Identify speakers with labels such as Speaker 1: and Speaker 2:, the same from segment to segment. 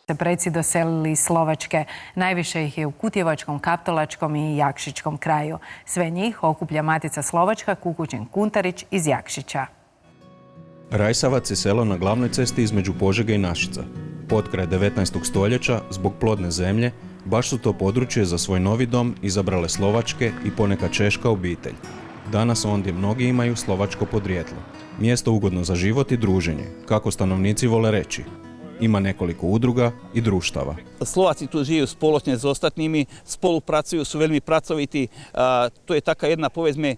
Speaker 1: se preci doselili iz Slovačke. Najviše ih je u Kutjevačkom, Kaptolačkom i Jakšićkom kraju. Sve njih okuplja Matica Slovačka Kukućin Kuntarić iz Jakšića.
Speaker 2: Rajsavac je selo na glavnoj cesti između Požege i Našica. Potkraj 19. stoljeća, zbog plodne zemlje, baš su to područje za svoj novi dom izabrale slovačke i ponekad češka obitelj. Danas ondje mnogi imaju slovačko podrijetlo. Mjesto ugodno za život i druženje, kako stanovnici vole reći. Ima nekoliko udruga i društava.
Speaker 3: Slovaci tu žijú spoločne s ostatnými, spolupracujú, sú veľmi pracovití. To je taká jedna, povedzme,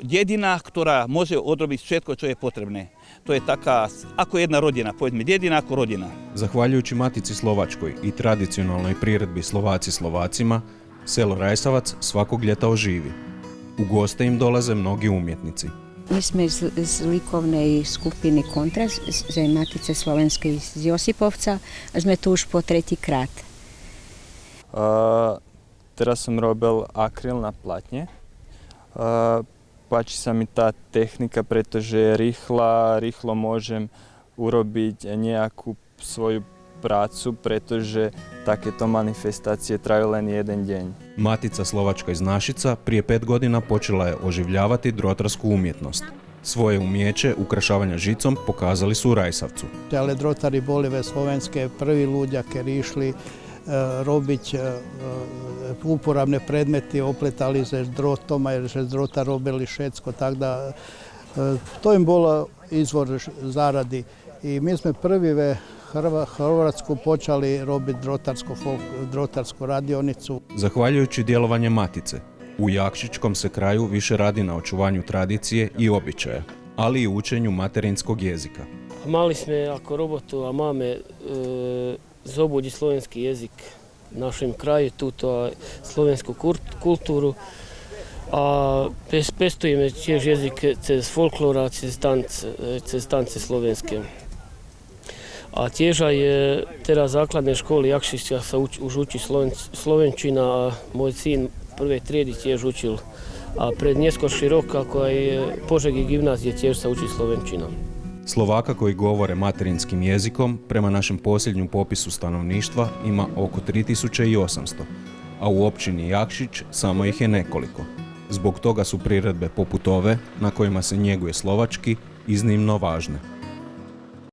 Speaker 3: dedina, ktorá môže odrobiť všetko, čo je potrebné. To je taká, ako jedna rodina, povedzme, dedina ako rodina.
Speaker 2: Zahvaljujući Matici Slovačkoj i tradicionalnoj priredbi Slovaci Slovacima, selo Rajsavac svakog ljeta oživi. U goste im dolaze mnogi umjetnici.
Speaker 4: Mi smo iz likovnej skupiny Kontrast, za Matice Slovenske iz Josipovca, a sme tu už po tretí krát.
Speaker 5: Teraz som robil akryl na platne. Páči sa mi tá technika, pretože je rýchlo môžem urobiť nejakú svoju prácu, pretože takéto manifestácie traju len jeden deň.
Speaker 2: Matica Slovačka iz Našica prije 5 godina počela je oživljavati drotarsku umjetnost. Svoje umijeće ukrašavanja žicom pokazali su u Rajsavcu.
Speaker 6: Ale drotari boli ve slovenske prvi ľudia, kjer išli robiť uporabne predmeti, opletali se s drotom, jer se z drota robili šecko, tako da to im bola izvor zaradi. I mi smo prvi ve Hrvatsku počali robiti drotarsku radionicu.
Speaker 2: Zahvaljujući djelovanje Matice, u Jakšićkom se kraju više radi na očuvanju tradicije i običaja, ali i učenju materinskog jezika.
Speaker 7: Mali smo ako robotu, a mame zobudi slovenski jezik v našem kraju, tuto slovensku kulturu, a pestujeme tiež jezik cez folklora, cez tance slovenske. A tiež aj teraz základnej školy Jakšića sa už učí slovenčina a môj syn prvej triedy tiež učil. A pred neskorší rok, ako aj Požegi gimnazije, tiež sa učí slovenčina.
Speaker 2: Slovaka koji govore materinskim jezikom prema našem posljednjem popisu stanovništva ima oko 3800, a u općini Jakšić samo ih je nekoliko. Zbog toga su priredbe poput ove, na kojima se njeguje slovački, iznimno važne.